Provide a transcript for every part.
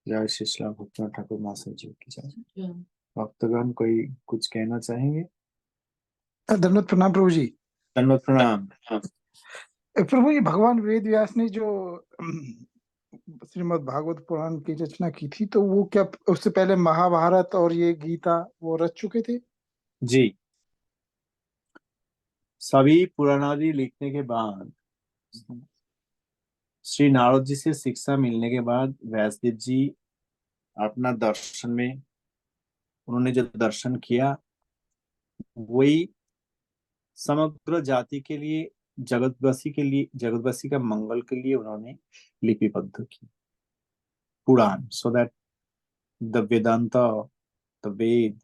जय श्री श्याम भक्तिनाथ ठाकुर महाशय जी की जय। भक्तगण कोई कुछ कहना चाहेंगे? धन्यवाद। प्रणाम प्रभु जी। दंडवत प्रणाम। प्रभु जी, भगवान वेद व्यास ने जो श्रीमद् भागवत पुराण की रचना की थी, तो वो क्या उससे पहले महाभारत और ये गीता वो रच चुके थे? जी, सभी पुराणादि लिखने के बाद, श्री नारद जी से शिक्षा मिलने के बाद व्यासदेव जी अपना दर्शन में उन्होंने जो दर्शन किया वही समग्र जाति के लिए, जगतवासी के लिए, जगतवासी का मंगल के लिए उन्होंने लिपिबद्ध की पुराण, so that the Vedanta, the Veda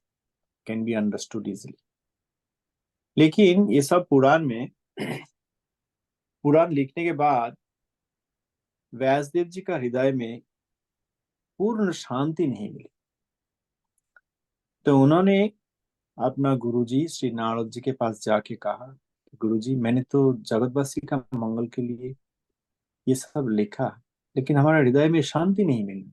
can be understood easily. लेकिन ये सब पुराण में पुराण लिखने के बाद व्यासदेव जी का हृदय में पूर्ण शांति नहीं मिली। तो उन्होंने अपना गुरुजी श्री नारद जी के पास जाके कहा, गुरुजी मैंने तो जगतवासी का मंगल के लिए ये सब लिखा, लेकिन हमारे हृदय में शांति नहीं मिली।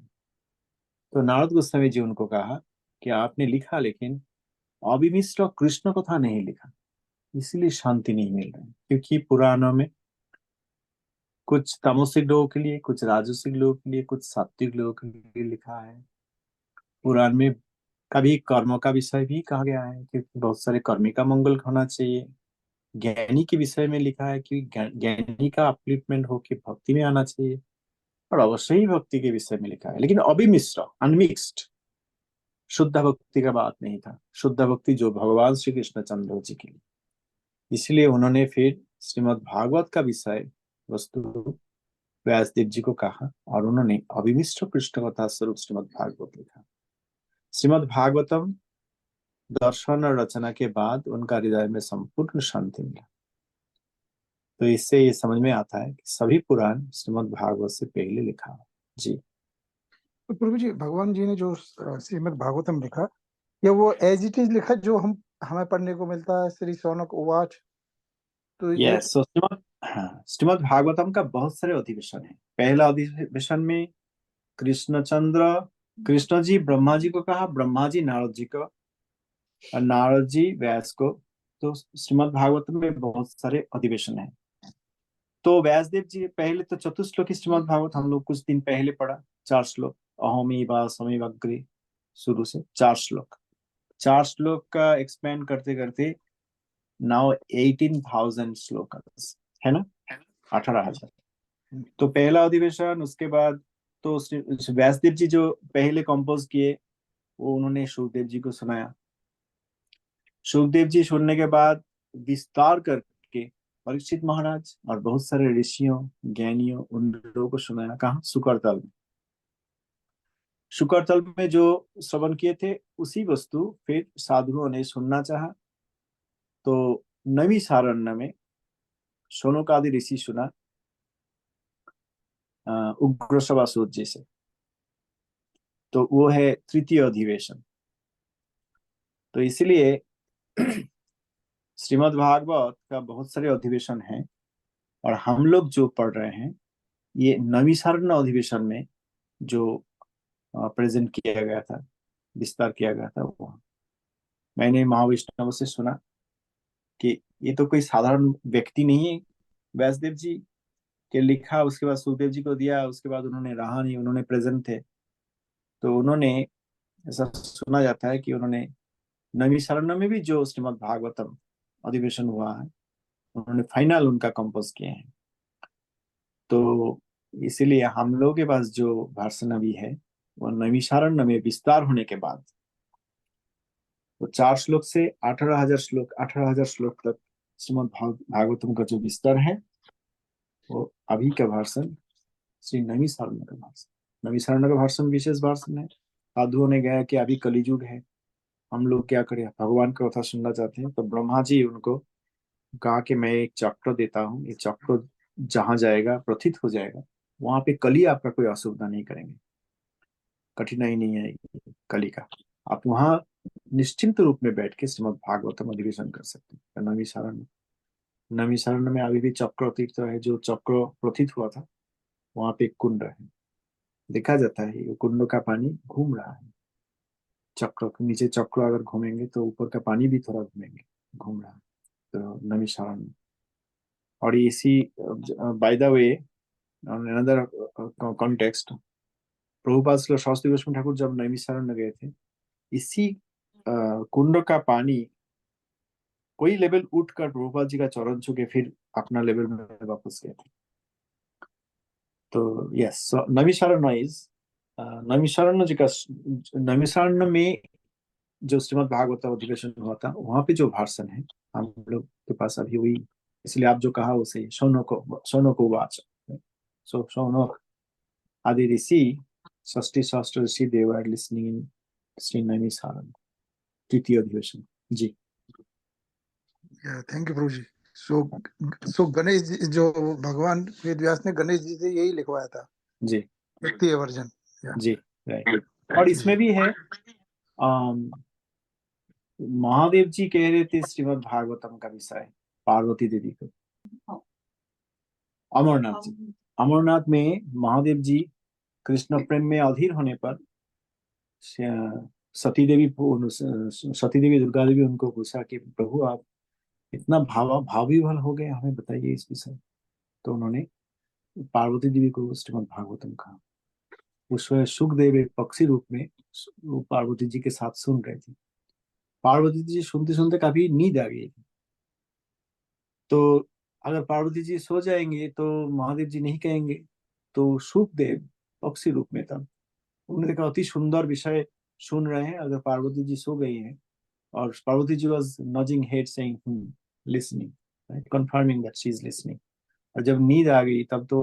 तो नारद गोस्वामी जी उनको कहा कि आपने लिखा, लेकिन अविमिश्र कृष्ण कथा नहीं लिखा, इसलिए शांति नहीं मिल रही। क्योंकि पुराणों में कुछ तामसिक लोगों के लिए, कुछ राजसिक लोगों के लिए, कुछ सात्विक लोगों के लिए लिखा है। पुराण में कभी कर्म का विषय भी कहा गया है कि बहुत सारे कर्मी का मंगल होना चाहिए। ज्ञानी के विषय में लिखा है कि ज्ञानी का अपलिफ्टमेंट होके भक्ति में आना चाहिए, और अवश्य ही भक्ति के विषय में लिखा है। लेकिन अभिमिश्र, अनमिक्स्ड, शुद्ध भक्ति का बात नहीं था। शुद्ध भक्ति जो भगवान श्री कृष्ण चंद्र जी के लिए, इसलिए उन्होंने फिर श्रीमद् भागवत का विषय वस्तु व्यासदेव जी को कहा, और उन्होंने अभिमिश्र कृष्ण कथा स्वरूप श्रीमद् भागवत लिखा। श्रीमद् भागवतम दर्शन और रचना के बाद उनका हृदय में संपूर्ण शांति मिला। तो इससे ये समझ में आता है कि सभी पुराण श्रीमद् भागवत से पहले लिखा है। जी, तो प्रभु जी, भगवान जी ने जो श्रीमद् भागवतम लिखा, या वो एज इट इज लिखा जो हम हमें पढ़ने को मिलता है, श्री शौनक उवाच? तो ये यस। सो श्रीमद् भागवतम का बहुत सारे अधिवेशन है। पहला अधिवेशन में कृष्णचंद्र, कृष्ण जी ब्रह्मा जी को कहा, ब्रह्मा जी नारद जी को, और नारद जी व्यास को। तो श्रीमद् भागवत में बहुत सारे अधिवेशन हैं। तो व्यासदेव जी पहले तो चतुश्लोकी श्रीमद् भागवत हम लोग कुछ दिन पहले पढ़ा, 4 श्लोक, अहोमी बा समी वग्री, शुरू से 4 श्लोक। 4 श्लोक का एक्सपेंड करते करते नाउ 18,000 श्लोक है ना, 18,000। तो पहला अधिवेशन, उसके बाद तो व्यासदेव जी जो पहले कंपोज किए वो उन्होंने सुखदेव जी को सुनाया। सुखदेव जी सुनने के बाद विस्तार करके परीक्षित महाराज और बहुत सारे ऋषियों, ज्ञानियों, उन लोगों को सुनाया। कहा? शुकरतल में। शुकरतल में जो श्रवण किए थे उसी वस्तु फिर साधुओं ने सुनना चाहा। तो नैमिषारण्य में शौनकादि ऋषि सुना उग्र सभासुर जी से। तो वो है तृतीय अधिवेशन। तो इसलिए श्रीमद् भागवत का बहुत सारे अधिवेशन हैं, और हम लोग जो पढ़ रहे हैं ये नैमिषारण्य अधिवेशन में जो प्रेजेंट किया गया था, विस्तार किया गया था वो। मैंने महावैष्णव से सुना कि ये तो कोई साधारण व्यक्ति नहीं है, व्यासदेव जी के लिखा उसके बाद सुखदेव जी को दिया, उसके बाद उन्होंने रहा नहीं, उन्होंने प्रेजेंट थे। तो उन्होंने, ऐसा सुना जाता है कि उन्होंने नैमिषारण्य में भी जो श्रीमद् भागवतम अधिवेशन हुआ है उन्होंने फाइनल उनका कंपोज किए हैं। तो इसीलिए हम लोग के पास जो भाषण अभी है वो नैमिषारण्य में विस्तार होने के बाद, तो 4 श्लोक से 18,000 श्लोक, 18,000 श्लोक तक श्रीमद् भागवतम का जो विस्तार है वो अभी का भाषण श्री नैमिषारण्य का भाषण। नैमिषारण्य का भाषण विशेष भाषण है। साधुओं ने गया कि अभी कलियुग है, हम लोग क्या करें, भगवान का कथा सुनना चाहते हैं। तो ब्रह्मा जी उनको कहा कि मैं एक चक्र देता हूँ, ये चक्र जहां जाएगा प्रथित हो जाएगा, वहां पे कली आपका कोई असुविधा नहीं करेंगे, कठिनाई नहीं आएगी कली का। आप वहां निश्चिंत रूप में बैठ के श्रीमद् भागवतम अधिवेशन कर सकते हैं। नैमिषारण्य, नैमिषारण्य में अभी भी चक्र तीर्थ है, जो चक्र प्रथित हुआ था वहां पे एक कुंड है। देखा जाता है ये कुंड का पानी घूम रहा है, चक्र नीचे चक्र अगर घूमेंगे तो ऊपर का पानी भी थोड़ा घूमेंगे, घूम रहा है तो नैमिषारण्य में। और इसी by the way on another context, Prabhupada Srila Saraswati Goswami Thakur जब नैमिषारण्य गए थे, इसी कुंड का पानी कोई लेवल उठकर प्रभुपाद जी का चरण छू के फिर अपना लेवल में वापस गए थे। तो यस, नैमिषारण्य इज नैमिषारण्य जी का, नैमिषारण्य में जो श्रीमद् भागवत अधिवेशन हुआ था वहां पे जो भाषण है हम लोग के पास अभी हुई, इसलिए आप जो कहा उसे शौनको वाच। सो शौनक आदि ऋषि, षष्ठी सहस्त्र ऋषि, they were listening in Shri Naimisharanya तृतीय अधिवेशन। जी थैंक यू प्रभु जी। सो गणेश जी, जो भगवान वेद व्यास ने गणेश जी से यही लिखवाया था, जी तृतीय वर्जन। जी राइट। और इसमें भी है महादेव जी कह रहे थे श्रीमद् भागवतम का विषय पार्वती देवी को, अमरनाथ जी, अमरनाथ में महादेव जी कृष्ण प्रेम में अधीर होने पर सती देवी दुर्गा देवी उनको पूछा कि प्रभु आप इतना भाव विह्वल हो गए, हमें बताइए इस विषय। तो उन्होंने पार्वती देवी को श्रीमद् भागवतम कहा। उस समय सुखदेव एक पक्षी रूप में वो पार्वती जी के साथ सुन रहे थे। पार्वती जी सुनते सुनते काफी नींद आ गई थी। तो अगर पार्वती जी सो जाएंगे तो महादेव जी नहीं कहेंगे। तो सुखदेव पक्षी रूप में तब उन्होंने देखा अति सुंदर विषय सुन रहे हैं, अगर पार्वती जी सो गई हैं, और Parvati ji was nodding head saying listening, right, confirming that she is listening. और जब नींद आ गई तब तो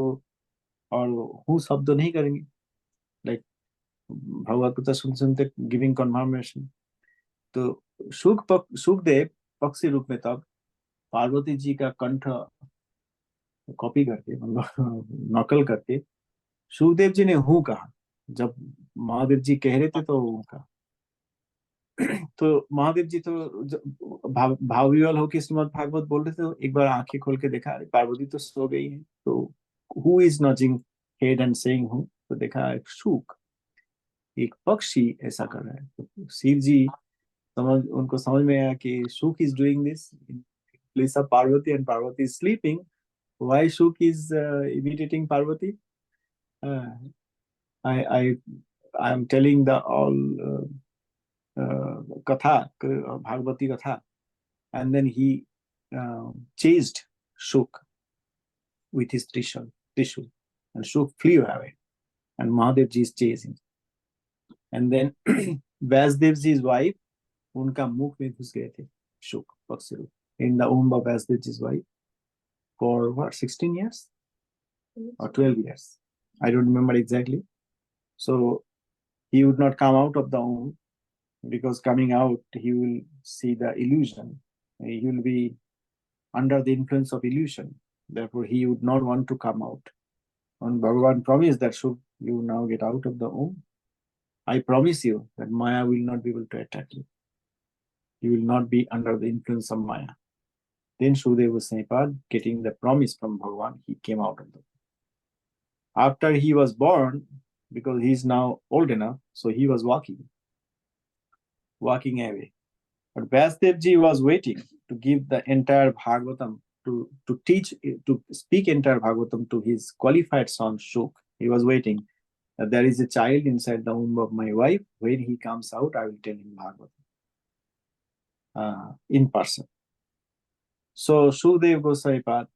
और हूँ शब्द नहीं करेंगे, लाइक भगवत गीता सुनते सुनते गिविंग कन्फर्मेशन। तो सुखदेव पक्षी रूप में तब पार्वती जी का कंठ कॉपी करके, मतलब नकल करके सुखदेव जी ने हूँ कहा। जब महादेव जी कह रहे थे तो हूँ कहा। तो महादेव जी तो भाव विवल होकर श्रीमद् भागवत बोल रहे थे, तो एक बार आंखें खोल के देखा, अरे पार्वती तो सो गई है, तो who is nodding head and saying hmm, तो देखा एक शुक, एक पक्षी ऐसा कर रहा है। तो शिव जी उनको समझ में आया कि Shuka is doing this in place of Parvati, and Parvati is sleeping, why Shuka is imitating Parvati. Uh, I am telling the all katha, Bhagavati katha, and then he chased Shuk with his Trishul, and Shuk flew away, and Mahadev ji is chasing, and then Vyasdev ji's wife, उनका मुख में घुस गए थे शुक पक्षी रूप, in the womb of Vyasdev ji's wife for what 16 years or 12 years, I don't remember exactly. So he would not come out of the womb, because coming out he will see the illusion, he will be under the influence of illusion, therefore he would not want to come out. And Bhagavan promised that should you now get out of the womb, I promise you that Maya will not be able to attack you, you will not be under the influence of Maya. Then Shudeva Snipad, getting the promise from Bhagavan, he came out of the womb. After he was born, because he is now old enough, so he was walking away. But Vyasdev ji was waiting to give the entire Bhagavatam, to teach, to speak entire Bhagavatam to his qualified son Shuk. He was waiting that there is a child inside the womb of my wife. When he comes out, I will tell him Bhagavatam in person. So Shukdev Goswami Pad,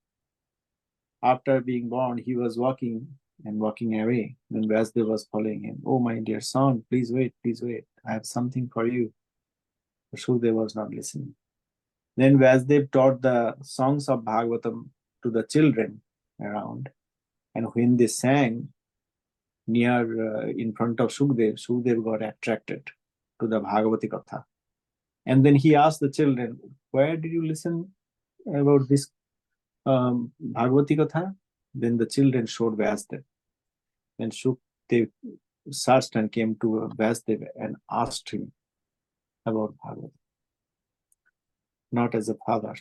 after being born, he was walking away. Then Vyasdev was following him. Oh, my dear son, please wait, I have something for you. Shukdev was not listening. Then Vyasdev taught the songs of Bhagavatam to the children around. And when they sang near in front of Shukdev got attracted to the Bhagavati Katha. And then he asked the children, where did you listen about this Bhagavati Katha? Then the children showed Vyasdev. Then Shukdev searched and came to Vyasdev and asked him about Bhagavati, not as a father.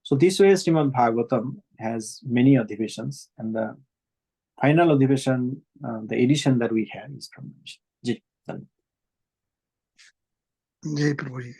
So this way Srimad Bhagavatam has many adhivations, and the final अधिवेशन, the edition that we have is from जी। जय प्रभु जी।